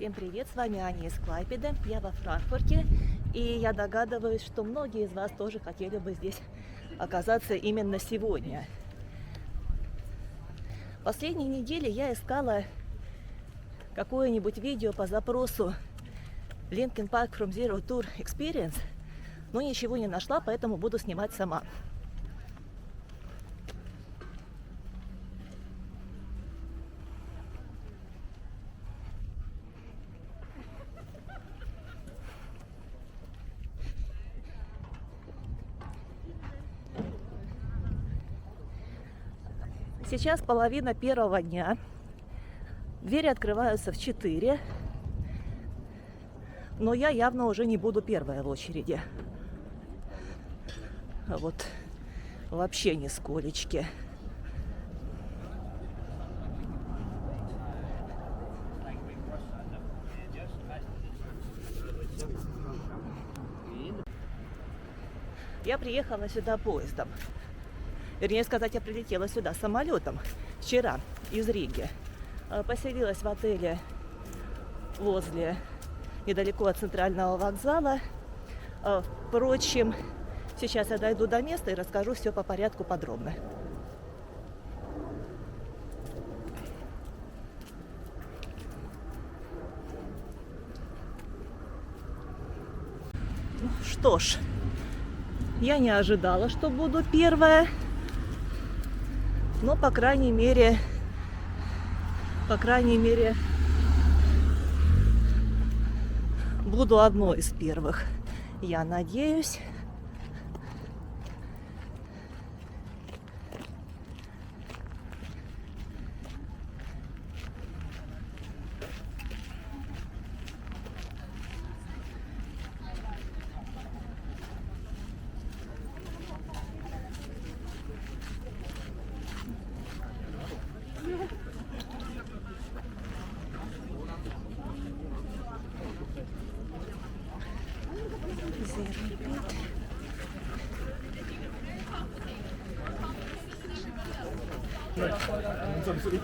Всем привет, с вами Аня из Клайпеды, я во Франкфурте, и я догадываюсь, что многие из вас тоже хотели бы здесь оказаться именно сегодня. В последние недели я искала какое-нибудь видео по запросу Linkin Park From Zero Tour Experience, но ничего не нашла, поэтому буду снимать сама. Сейчас половина первого дня. Двери открываются в 4. Но я явно уже не буду первая в очереди. Вот вообще нисколечки. Я приехала сюда поездом. Вернее сказать, я прилетела сюда самолетом вчера из Риги. Поселилась в отеле недалеко от центрального вокзала. Впрочем, сейчас я дойду до места и расскажу все по порядку подробно. Что ж, я не ожидала, что буду первая. Но, по крайней мере, буду одной из первых, я надеюсь.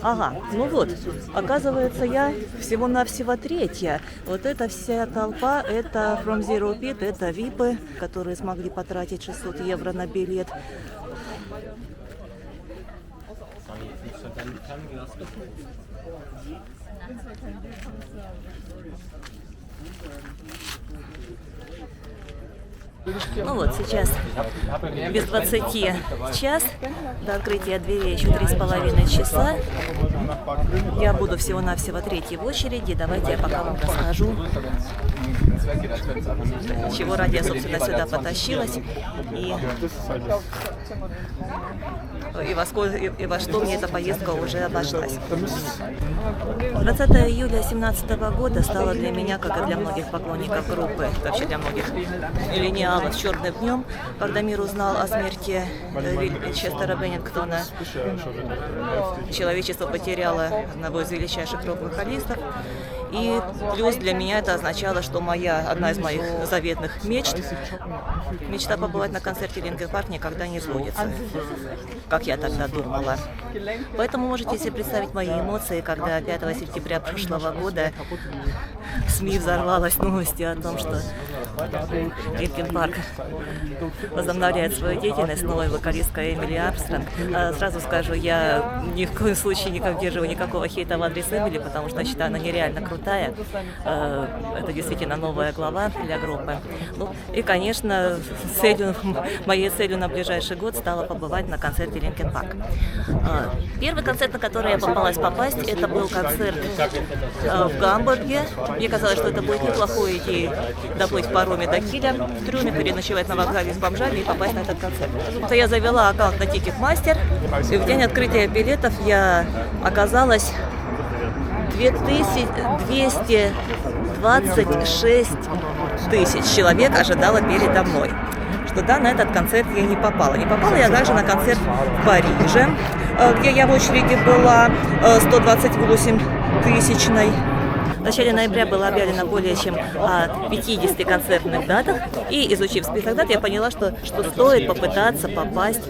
Ага, ну вот, оказывается, я всего-навсего третья. Вот эта вся толпа, это From Zero Pit, это випы, которые смогли потратить 600 евро на билет. Ну вот, сейчас без 20 час, до открытия дверей еще 3,5 часа. Я буду всего-навсего третьей в очереди. Давайте я пока вам расскажу, чего ради я, собственно, сюда потащилась и во что мне эта поездка уже обошлась. 20 июля 2017 года стало для меня, как и для многих поклонников группы, вообще для многих линеалов, черным днем, когда мир узнал о смерти Честера Беннингтона. Человечество потеряло одного из величайших рок-вокалистов. И плюс для меня это означало, что одна из моих заветных мечта побывать на концерте Linkin Park никогда не сбудется, как я тогда думала. Поэтому можете себе представить мои эмоции, когда 5 сентября прошлого года СМИ взорвалась новостью о том, что Linkin Park возобновляет свою деятельность, новая вокалистка Эмили Армстронг. Сразу скажу, я ни в коем случае не поддерживаю никакого хейта в адрес Эмили, потому что считаю, она нереально крутая. Это действительно новая глава для группы. Ну, и, конечно, моей целью на ближайший год стало побывать на концерте Linkin Park. Первый концерт, на который я попалась попасть, это был концерт в Гамбурге. Мне казалось, что это будет неплохой идеей доплыть в пароме до Киля, в трюме, переночевать на вокзале с бомжами и попасть на этот концерт. Это я завела аккаунт на Ticketmaster, и в день открытия билетов я оказалась 2226 тысяч человек ожидало передо мной. Что да, на этот концерт я не попала. Не попала я также на концерт в Париже, где я в очереди была 128 тысячной. начале ноября было объявлено более чем о 50 концертных датах, и изучив список дат, я поняла, что стоит попытаться попасть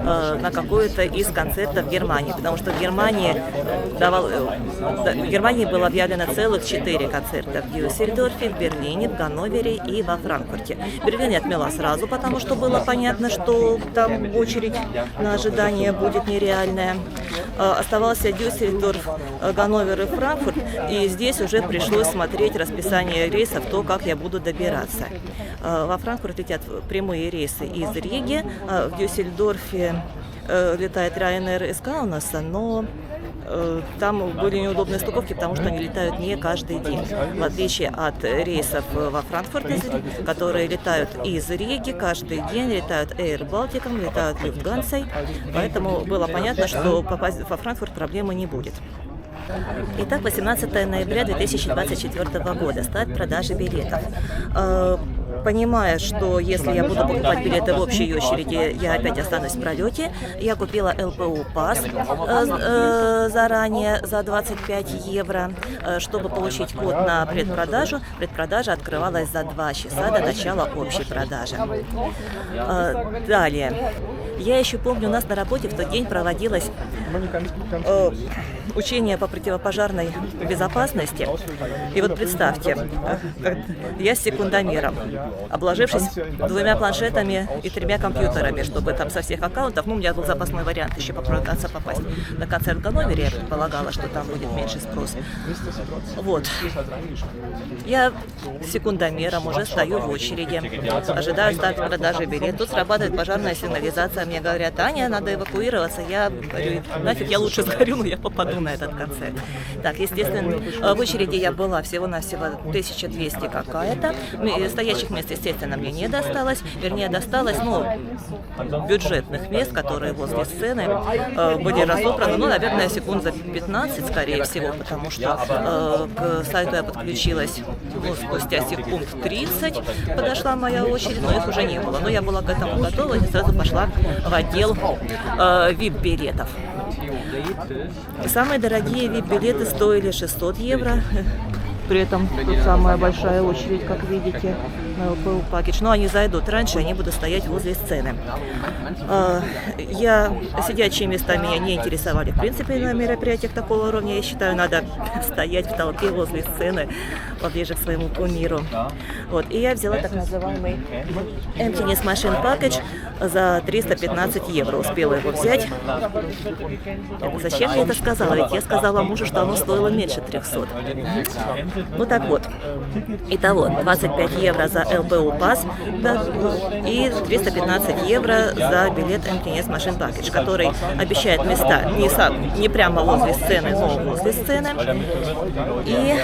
на какой-то из концертов в Германии, потому что в Германии было объявлено целых 4 концерта в Дюссельдорфе, в Берлине, в Ганновере и во Франкфурте. Берлин я отмела сразу, потому что было понятно, что там очередь на ожидание будет нереальная. Оставался Дюссельдорф, Ганновер и Франкфурт, и здесь уже пришлось смотреть расписание рейсов, то, как я буду добираться. Во Франкфурт летят прямые рейсы из Риги, в Дюссельдорфе летает Ryanair из Каунаса, но там были неудобные стыковки, потому что они летают не каждый день. В отличие от рейсов во Франкфурт, которые летают из Риги, каждый день летают Air Baltic, летают Lufthansa, поэтому было понятно, что попасть во Франкфурт проблемы не будет. Итак, 18 ноября 2024 года, старт продажи билетов. Понимая, что если я буду покупать билеты в общей очереди, я опять останусь в пролете, я купила ЛПУ пас заранее за 25 евро, чтобы получить код на предпродажу. Предпродажа открывалась за 2 часа до начала общей продажи. Далее. Я еще помню, у нас на работе в тот день проводилось учение по противопожарной безопасности. И вот представьте, я с секундомером, обложившись 2 планшетами и 3 компьютерами, чтобы там со всех аккаунтов, у меня был запасной вариант еще попытаться попасть на концерт в Ганновере, я предполагала, что там будет меньше спрос. Вот. Я с секундомером уже стою в очереди, ожидаю старт продажи билетов. Тут срабатывает пожарная сигнализация, мне говорят: Аня, надо эвакуироваться. Я говорю: нафиг, я лучше сгорю, но я попаду на этот концерт. Так, естественно, в очереди я была всего-навсего 1200 какая-то. Стоящих мест, естественно, мне не досталось. Вернее, досталось, бюджетных мест, которые возле сцены были разобраны, наверное, секунд за 15, скорее всего, потому что к сайту я подключилась спустя секунд 30, подошла моя очередь, но их уже не было. Но я была к этому готова и сразу пошла в отдел VIP-билетов. Самые дорогие VIP-билеты стоили 600 евро. При этом тут самая большая очередь, как видите, на ЛПУ Package. Но они зайдут раньше, они будут стоять возле сцены. Сидячие места меня не интересовали, в принципе, на мероприятиях такого уровня. Я считаю, надо стоять в толпе возле сцены, поближе к своему кумиру. Вот. И я взяла так называемый Emptiness Machine Package за 315 евро. Успела его взять. Зачем я это сказала? Ведь я сказала мужу, что оно стоило меньше 300. Ну так вот, итого 25 евро за ЛПУ пас, да, и 315 евро за билет Emptiness Machine Package, который обещает места не прямо возле сцены, но возле сцены. И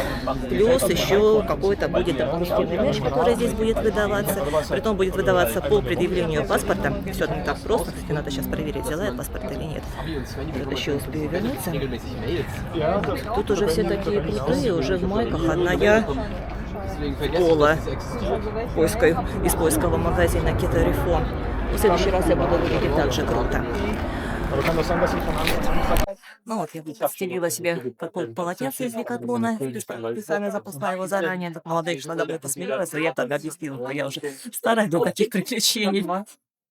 плюс еще какой-то будет дополнительный мерч, который здесь будет выдаваться. Притом будет выдаваться по предъявлению паспорта. Все не так просто, кстати, надо сейчас проверить, взяла я паспорт или нет. Тут еще успею вернуться. Тут уже все такие крутые, уже в майках. Одна я пола из поискового магазина Кетарифон. В следующий раз я буду выглядеть так же круто. Ну вот, я стелила себе полотенце из Декатлона, специально запасла его заранее. Молодые шлагобой посмеялась, но я тогда объяснила, что я уже старая до таких приключений.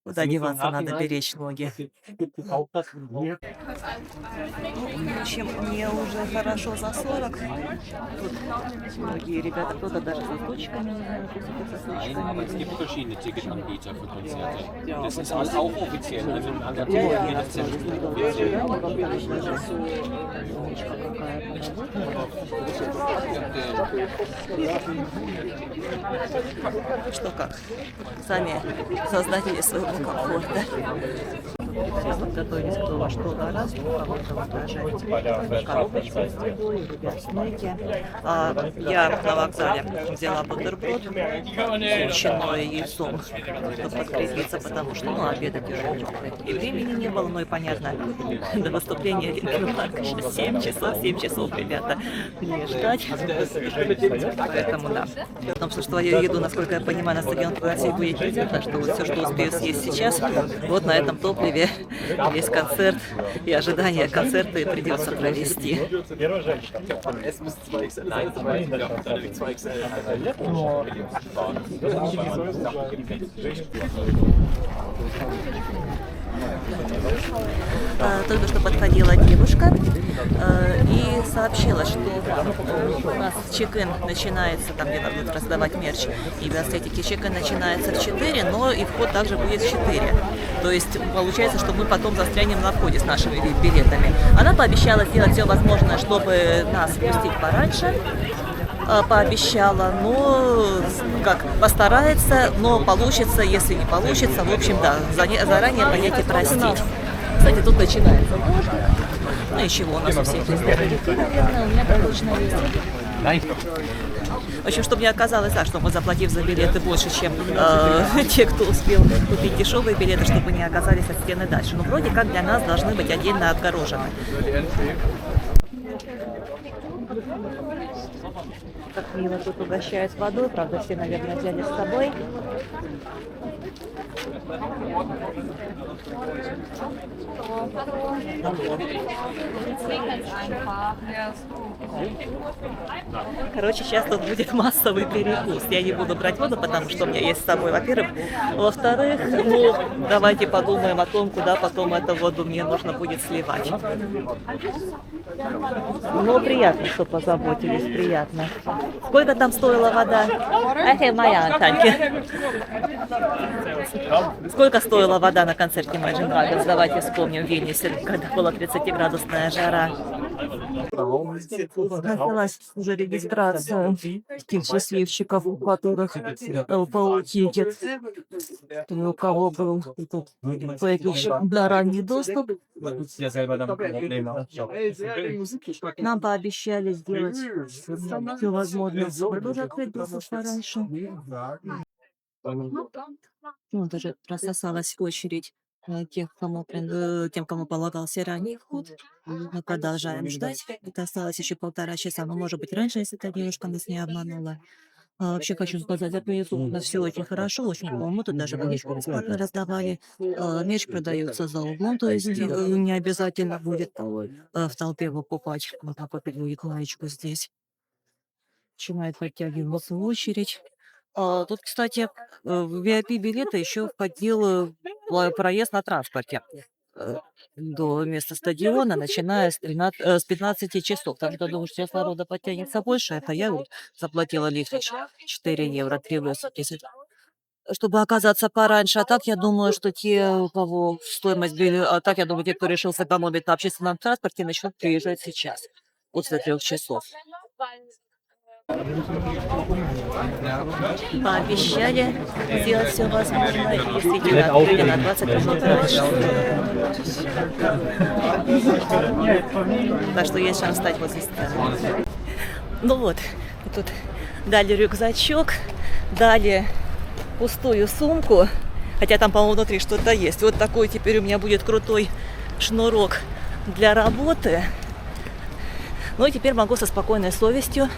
Куда деваться, надо беречь ноги. В общем, мне уже хорошо за 40. Тут многие ребята, кто-то даже со стучками, не знаю, со стучками. Es gibt verschiedene Ticketanbieter für Konzerte. Das ist alles auch offiziell. Also an der Что как? Сами создатели своего комфорта. Готовились кто во что гораздо, кого-то воображать коробочку с едой, снеки. Я на вокзале взяла бутерброд с ветчиной и яйцом, чтобы подкрепиться, потому что, обедать уже и времени не было, и понятно, до выступления Линкин Парк еще 7 часов, ребята, не ждать. Поэтому да. Потому что свою еду, насколько я понимаю, на стадион пригласить будет нельзя, так что вот все, что успею съесть сейчас, вот на этом топливе деле весь концерт и ожидание концерта и придется провести. S bis 2XL. Nein, aber ja, natürlich 2XL. Только что подходила девушка и сообщила, что у нас чек-ин начинается, там где-то будут раздавать мерч и биостетики, чек-ин начинается в 4, но и вход также будет в 4. То есть получается, что мы потом застрянем на входе с нашими билетами. Она пообещала сделать все возможное, чтобы нас пустить пораньше. Пообещала, но как постарается, но получится, если не получится, в общем, да, заранее понять и простить. Кстати, тут начинается дождь. Ну ничего, у нас у всех есть, наверное, у меня так точно есть. В общем, чтобы не оказалось так, что мы, заплатив за билеты больше, чем те, кто успел купить дешевые билеты, чтобы не оказались от стены дальше. Но вроде как для нас должны быть отдельно отгорожены. Как мило тут угощают водой, правда, все, наверное, взяли с собой. Короче, сейчас тут будет массовый перекус. Я не буду брать воду, потому что у меня есть с собой, во-первых. Во-вторых, ну, давайте подумаем о том, куда потом эту воду мне нужно будет сливать. Ну, приятно, что позаботились, приятно. Сколько там стоила вода? Эх, моя, танки. Сколько стоила вода на концерте Imagine Dragons? Давайте вспомним в Вильнюсе, когда была 30-градусная жара. Началась уже регистрация тех счастливчиков, у которых полтикет, у кого был тут для ранний доступ. Нам пообещали сделать все возможное, чтобы тоже открыть доступ пораньше. Ну, даже рассосалась очередь тем, кому полагался ранний вход. Мы продолжаем ждать. Это осталось еще 1,5 часа, но, может быть, раньше, если эта девушка нас не обманула. Вообще хочу сказать, отметил, у нас все очень хорошо, очень по-моему, тут даже водичку бесплатно раздавали. Мерч продается за углом, то есть не обязательно будет в толпе покупать. Вот так вот будет маечку здесь. Начинает подтягиваться очередь. Тут, кстати, в VIP-билеты еще входил проезд на транспорте до места стадиона, начиная с 15 часов. Так что, думаю, что сейчас народа подтянется больше. Это я вот заплатила лишь 4 евро, 3,80, чтобы оказаться пораньше. А так, я думаю, что те, у кого стоимость билета, а так, я думаю, те, кто решил сэкономить на общественном транспорте, начнут приезжать сейчас, после 3 часов. Пообещали сделать все возможное и действительно открыли на 20 минут раньше. Так что есть шанс стать возле сцены. Ну вот, тут дали рюкзачок, дали пустую сумку, хотя там, по-моему, внутри что-то есть. Вот такой теперь у меня будет крутой шнурок для работы. Ну и теперь могу со спокойной совестью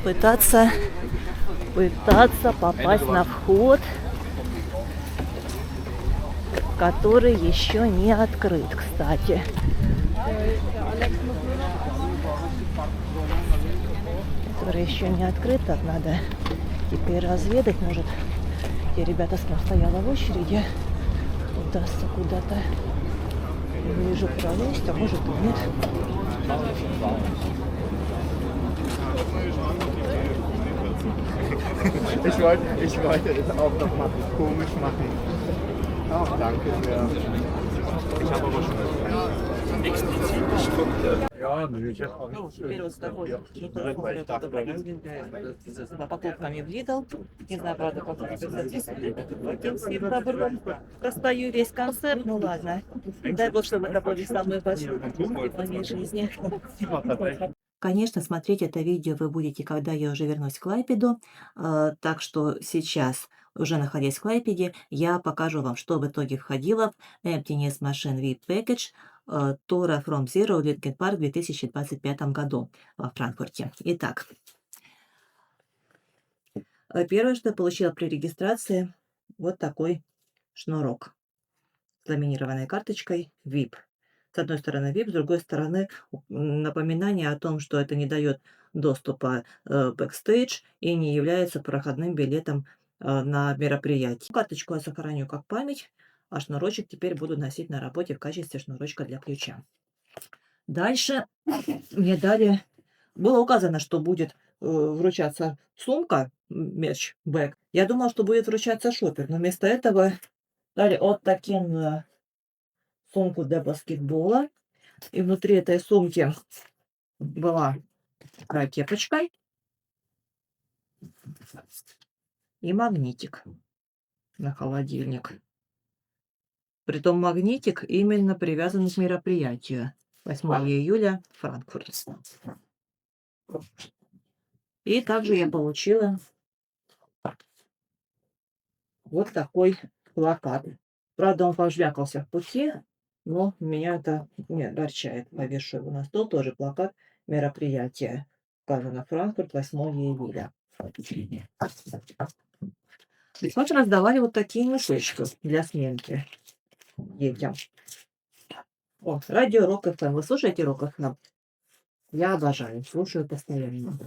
пытаться попасть на вход, который еще не открыт, кстати. Который еще не открыт, так надо теперь разведать. Может, те ребята, с кем стояла в очереди, удастся куда-то, вижу, пролезть, а может и нет. Ich wollte es auch noch mal komisch machen. Oh, danke sehr. Ich habe aber schon explizit geguckt. Ja, nö, ich habe auch Теперь вот с такой покупками в Lidl. Не знаю, правда, как это записано. Простою весь концерт, ну ладно. Дай Бог, чтобы это были самые большие покупки в моей жизни. Конечно, смотреть это видео вы будете, когда я уже вернусь в Клайпеду. Так что сейчас, уже находясь в Клайпеде, я покажу вам, что в итоге входило в Emptiness Machine VIP Package Tour From Zero Linkin Park в 2025 году во Франкфурте. Итак, первое, что я получила при регистрации, вот такой шнурок. ламинированной карточкой VIP. С одной стороны VIP, с другой стороны напоминание о том, что это не дает доступа бэкстейдж и не является проходным билетом на мероприятие. Карточку я сохраню как память, а шнурочек теперь буду носить на работе в качестве шнурочка для ключа. Дальше мне дали, было указано, что будет вручаться сумка, мерч, бэг. Я думала, что будет вручаться шопер, но вместо этого дали вот такую сумку для баскетбола. И внутри этой сумки была такая кепочка и магнитик на холодильник. Притом магнитик именно привязан к мероприятию. 8 июля, Франкфурт. И также я получила вот такой плакат. Правда, он пожвякался в пути, но меня это не огорчает. Повешу его на стол, тоже плакат мероприятия. Сказано Франкфурт, 8 июля. Ведь мы раздавали вот такие мешочки для сменки детям. О, радио Рок ФМ. Вы слушаете Рок ФМ? Я обожаю, слушаю постоянно.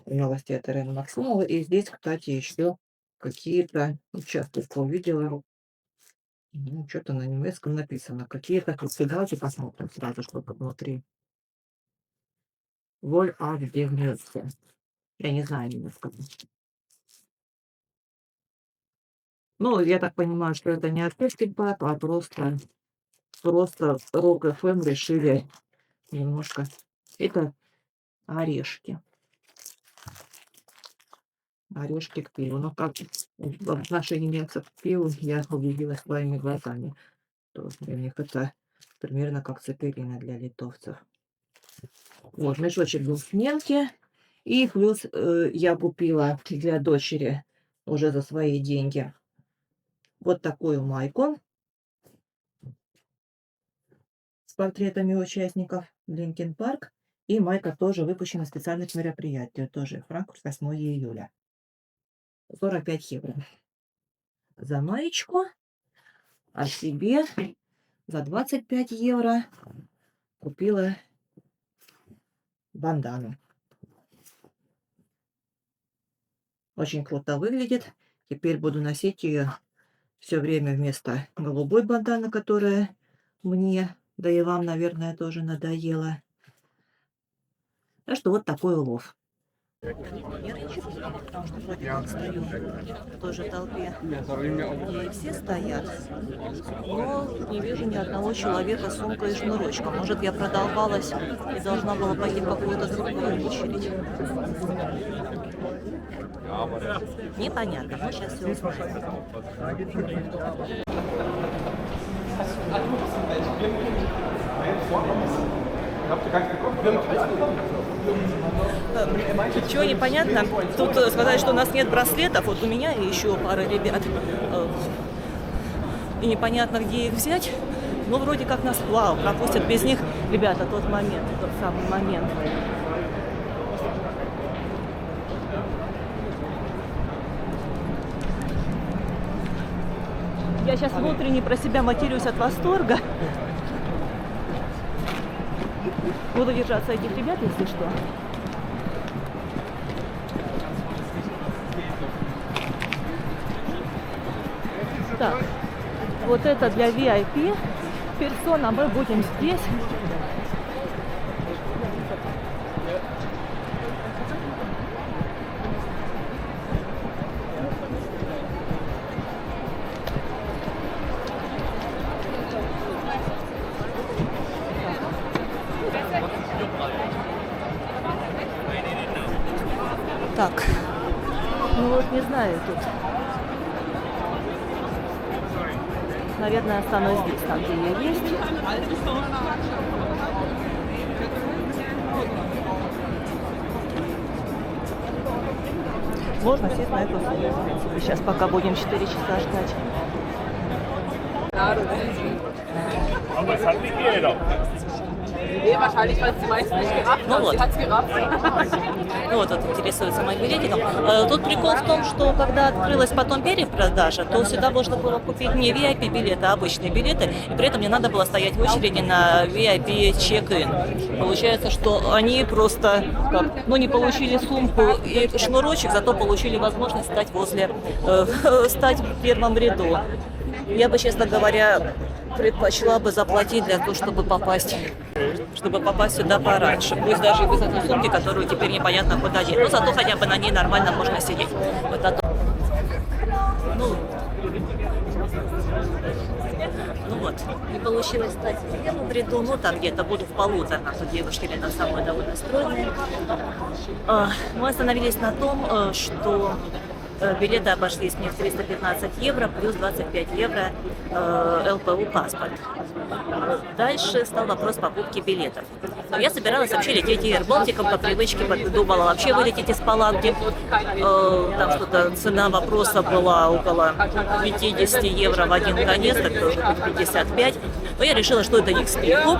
Новости от Ирины Максимовой. И здесь, кстати, еще какие-то, сейчас только увидела, ну, что-то на немецком написано. Какие-то, давайте посмотрим сразу, что тут внутри. Воль ад дегнется. Я не знаю немецкого. Ну, я так понимаю, что это не артистский пап, а просто Рок ФМ решили немножко. Это орешки. Орешки к пиву. Но как в отношении немцев к пиву я убедилась своими глазами. То для них это примерно как цепелина для литовцев. Вот, мешочек был сменки. И плюс я купила для дочери уже за свои деньги вот такую майку с портретами участников Линкин Парк. И майка тоже выпущена специально к мероприятию. Тоже Франкфурт, 8 июля. 45 евро за маечку. А себе за 25 евро купила бандану. Очень круто выглядит. Теперь буду носить ее все время вместо голубой банданы, которая мне, да и вам, наверное, тоже надоела. Так что вот такой улов. Потому что вроде как стою в той же толпе, и все стоят, но не вижу ни одного человека с сумкой и шнурочком. Может, я продолбалась и должна была пойти в какую-то другую очередь. Непонятно, мы сейчас все узнаем. Чего непонятно? Тут сказали, что у нас нет браслетов. Вот у меня и еще пара ребят. И непонятно, где их взять. Но вроде как нас пропустят без них. Ребята, тот самый момент. Я сейчас внутренне про себя матерюсь от восторга. Буду держаться этих ребят, если что. Так, вот это для VIP персон, а мы будем здесь. Так, ну вот не знаю тут. Наверное, останусь здесь, там, где я есть. Можно сесть на эту стул, в принципе. Сейчас пока будем 4 часа ждать. Aber es hat nicht jeder. Nee, wahrscheinlich, weil es die meisten nicht gerafft haben. Sie hat es gerafft. вот интересуется моим билетиком. Тут прикол в том, что когда открылась потом перепродажа, то сюда можно было купить не VIP билеты, а обычные билеты, и при этом мне надо было стоять в очереди на VIP check-in. Получается, что они просто не получили сумку и шнурочек, зато получили возможность стать стать в первом ряду. Я бы, честно говоря, предпочла бы заплатить для того, чтобы попасть сюда пораньше. Пусть даже и без этой сумки, которую теперь непонятно куда деть. Но зато хотя бы на ней нормально можно сидеть. Не получилось стать в первом ряду, там где-то буду в полуторном. Тут девушки рядом со мной довольно стройные. Мы остановились на том, что билеты обошлись мне в 315 евро плюс 25 евро ЛПУ паспорт. Дальше стал вопрос покупки билетов. Я собиралась вообще лететь Air Baltic по привычке, думала вообще вылететь из Паланги. Там что-то цена вопроса была около 50 евро в один конец, так тоже 55. Но я решила, что это не к спеху.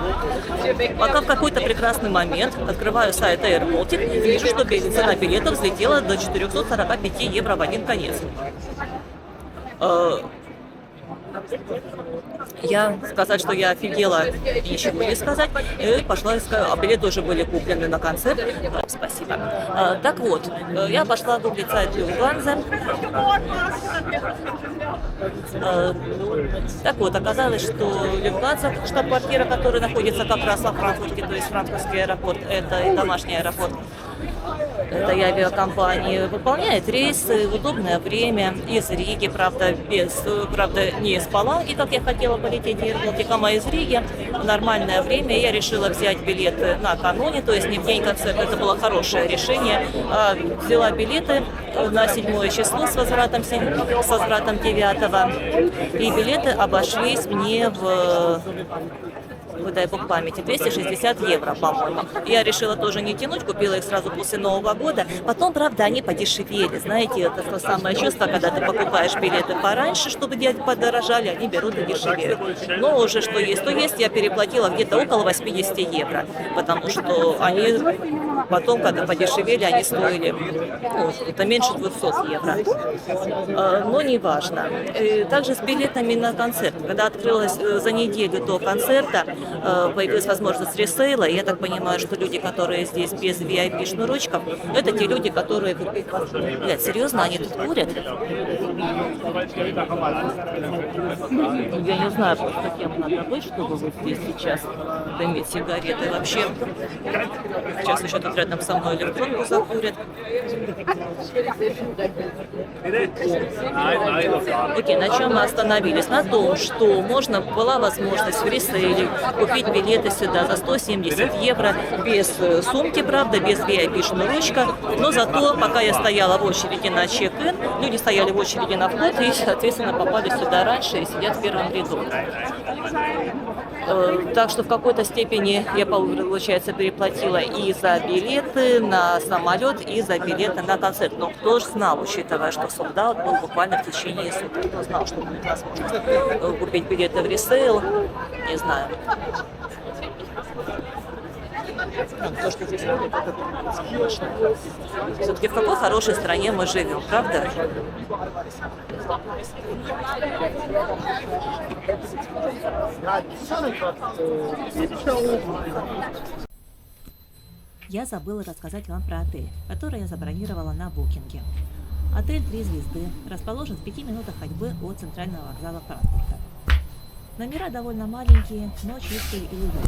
Пока в какой-то прекрасный момент открываю сайт Air Baltic и вижу, что цена билетов взлетела до 445 евро в один конец. Сказать, что я офигела, ничего не сказать. И пошла искать, а билеты уже были куплены на концерт. Спасибо. Так вот, я пошла гуглить сайт Люфтганза. Так вот, оказалось, что Люфтганза, штаб-квартира, которая находится как раз во Франкфурте, то есть франкфуртский аэропорт, это и домашний аэропорт этой авиакомпании, выполняет рейсы в удобное время из Риги, правда, не из Паланги, как я хотела полететь Air Baltic, а из Риги в нормальное время. Я решила взять билеты накануне, то есть не в день концерта, это было хорошее решение. Взяла билеты на 7 число с возвратом 9, и билеты обошлись мне дай бог памяти, 260 евро, по-моему. Я решила тоже не тянуть, купила их сразу после Нового года. Потом, правда, они подешевели. Знаете, это то самое чувство, когда ты покупаешь билеты пораньше, чтобы делать подорожали, они берут и дешевеют. Но уже что есть, то есть. Я переплатила где-то около 80 евро, потому что они потом, когда подешевели, они стоили это меньше 200 евро. Но не важно. Также с билетами на концерт. Когда открылась за неделю до концерта, появилась возможность ресейла. Я так понимаю, что люди, которые здесь без VIP шнурочков, это те люди, которые... Блядь, серьезно, они тут курят? Я не знаю, просто кем надо быть, чтобы вот здесь сейчас дымить сигареты. Вообще, сейчас еще тут рядом со мной электронку закурят. Окей, на чем мы остановились? На том, что была возможность в ресейле купить билеты сюда за 170 евро без сумки, правда, без VIP-шнурочка. Но зато, пока я стояла в очереди на чек-ин, люди стояли в очереди на вход и, соответственно, попали сюда раньше и сидят в первом ряду. Так что в какой-то степени я, получается, переплатила и за билеты на самолет, и за билеты на концерт. Но кто же знал, учитывая, что солдат был буквально в течение суток, кто знал, что будет возможность купить билеты в ресейл, не знаю. То, что здесь ходит, это страшно. Все-таки в какой хорошей стране мы живем, правда? Я забыла рассказать вам про отель, который я забронировала на букинге. Отель 3 звезды, расположен в 5 минутах ходьбы от центрального вокзала Франкфурта. Номера довольно маленькие, но чистые и уютные.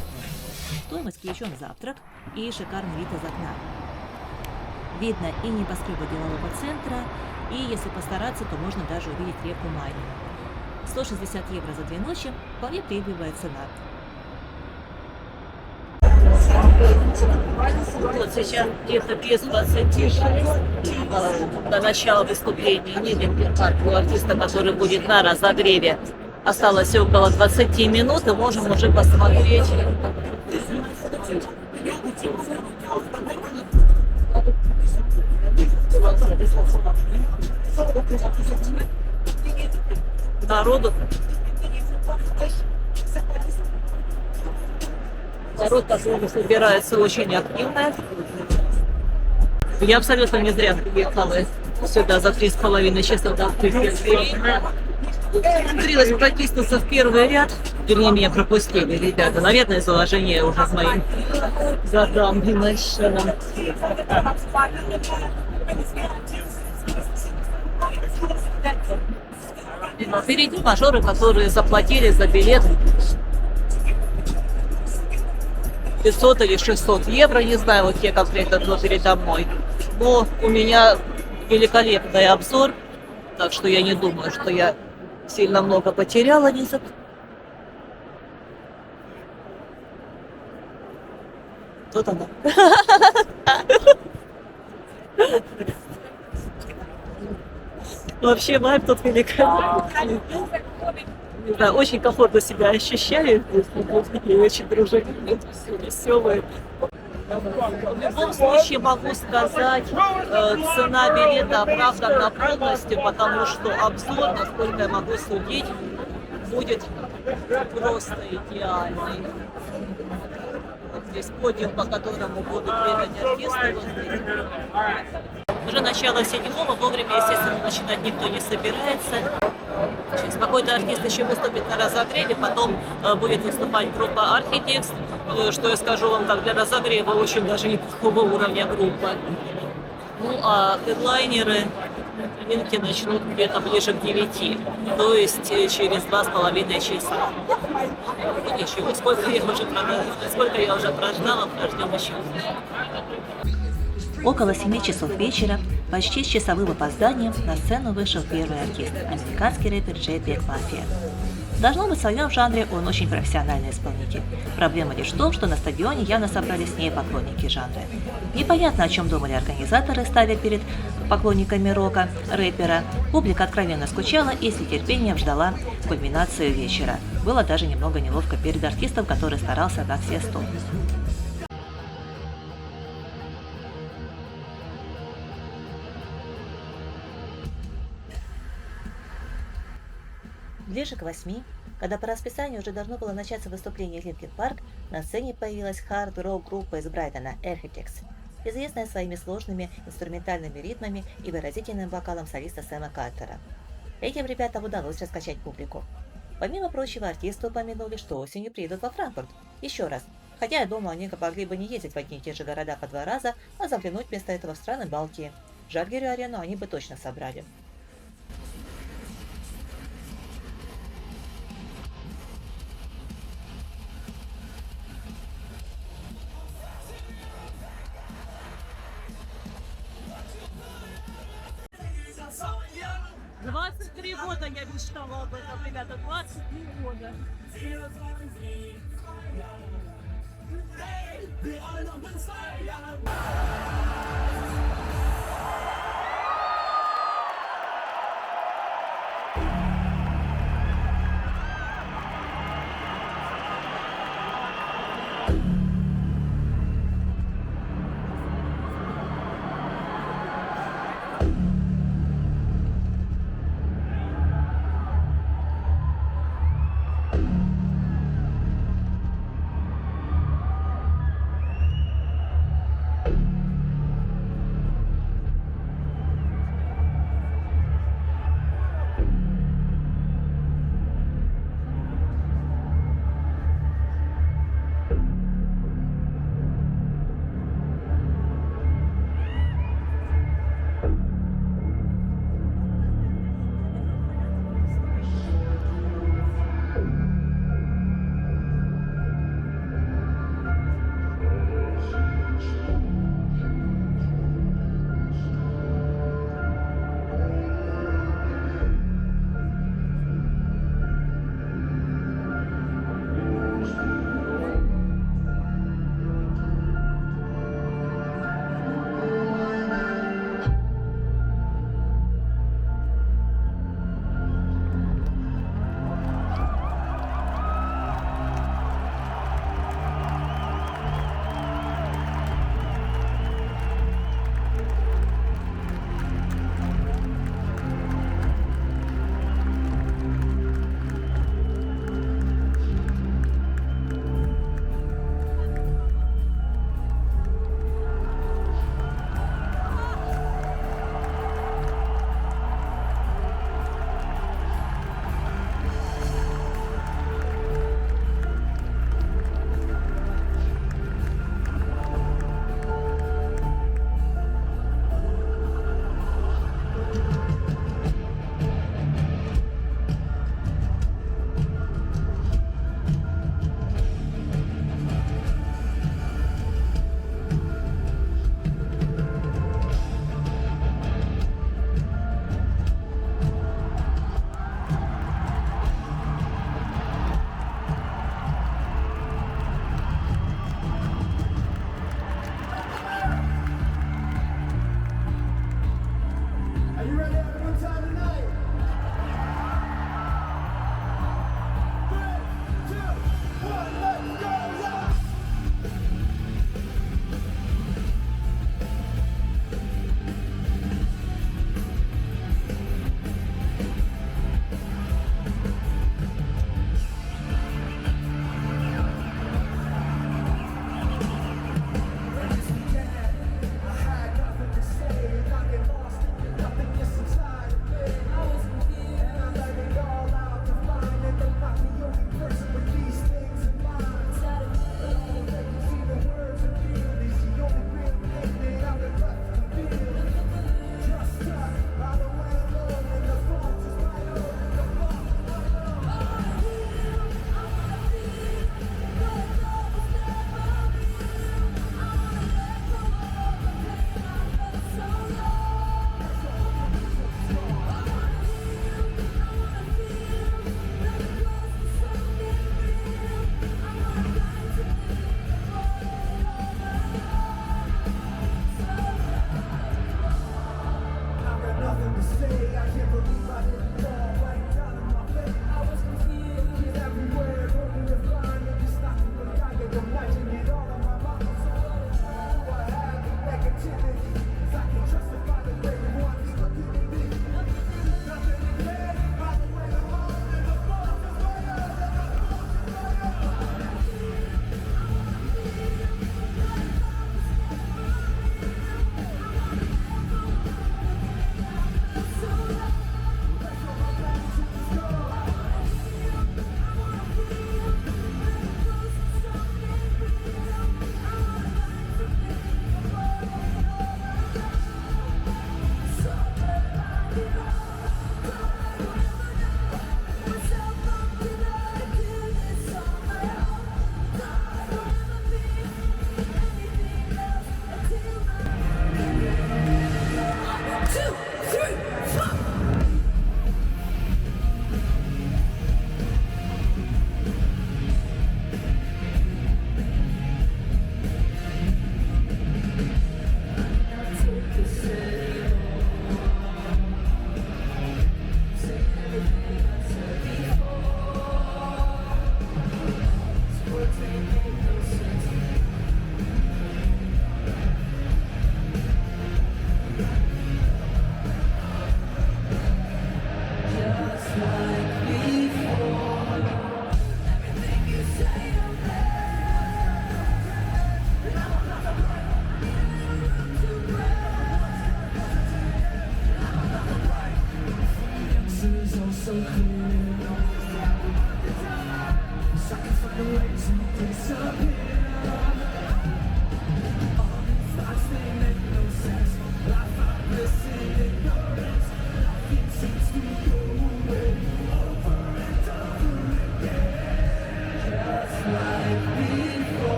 Стоимость включен завтрак и шикарный вид из окна. Видно и небоскребы делового центра, и если постараться, то можно даже увидеть реку Майну. 160 евро за 2 ночи – вполне приемлемая цена. Вот сейчас где-то без 26 до начала выступления Линкин Парк у артиста, который будет на разогреве. Осталось около 20 минут, и можем уже посмотреть. Народ, по-моему, собирается очень активно. Я абсолютно не зря приехала сюда за 3,5 часа до открытия дверей. Умудрилась протиснуться в первый ряд. Вернее, меня пропустили ребята. Наверное, из уважения уже с моим годам небольшим. Впереди мажоры, которые заплатили за билет 500 или 600 евро, не знаю, вот те конкретно, кто передо мной. Но у меня великолепный обзор, так что я не думаю, что я сильно много потеряла. Вот она. Вообще вайб тут великолепный. Не знаю, очень комфортно себя ощущаю. И очень дружелюбные, веселые. В любом случае могу сказать, цена билета оправдана полностью, потому что обзор, насколько я могу судить, будет просто идеальный. Вот здесь подиум, по которому будут бегать артисты. Вот здесь. Уже начало 7-го, вовремя, естественно, начинать никто не собирается. Сейчас какой-то артист еще выступит на разогреве, потом будет выступать группа Architects, что я скажу вам так, для разогрева очень даже неплохого уровня группа. Ну а хедлайнеры новинки начнут где-то ближе к 9, то есть через 2,5 часа. Ну, ничего, сколько я уже прождала, прождем еще. Около 7 часов вечера, почти с часовым опозданием, на сцену вышел первый артист – американский рэпер Джей Black Mafia. Должно быть, в своем жанре он очень профессиональный исполнитель. Проблема лишь в том, что на стадионе явно собрались не поклонники жанра. Непонятно, о чем думали организаторы, ставя перед поклонниками рока рэпера. Публика откровенно скучала и с нетерпением ждала кульминацию вечера. Было даже немного неловко перед артистом, который старался на все 100. Ближе к 8, когда по расписанию уже должно было начаться выступление Линкин Парк, на сцене появилась хард-рок группа из Брайтона Architects, известная своими сложными инструментальными ритмами и выразительным вокалом солиста Сэма Картера. Этим ребятам удалось раскачать публику. Помимо прочего, артисты упомянули, что осенью приедут во Франкфурт. Еще раз. Хотя я думаю, они могли бы не ездить в одни и те же города по 2 раза, а заглянуть вместо этого в страны Балтии. Žalgirio-арену они бы точно собрали. «23 года я мечтала об этом, ребята, 23 года.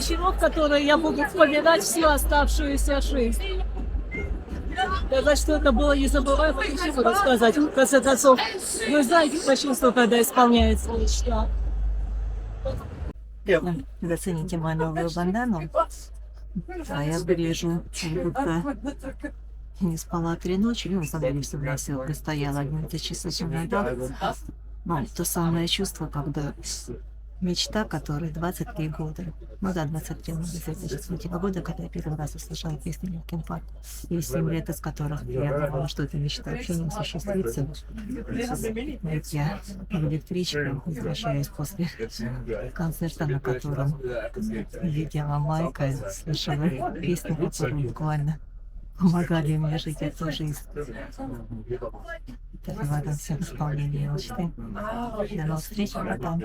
Щенок, который я буду вспоминать всю оставшуюся жизнь. Сказать, что это было незабываемо, ничего рассказать. В конце концов, вы знаете по чувству, когда исполняется мечта. Зацените мою новую бандану. А я вижу, будто не спала 3 ночи, ну, на всегда все простояла 11 часов иногда. Ну, то самое чувство, когда мечта, которой 23 года. Ну да, 23, может быть, 23 года, когда я первый раз услышала песню Линкин Парк. И 7 лет, из которых я думала, что эта мечта вообще не осуществится. Ведь я в электричке возвращаюсь после концерта, на котором видела Майка, слышала песни, которые буквально помогали мне жить эту жизнь. Это в этом всем исполнении мечты. До новых встреч, братан.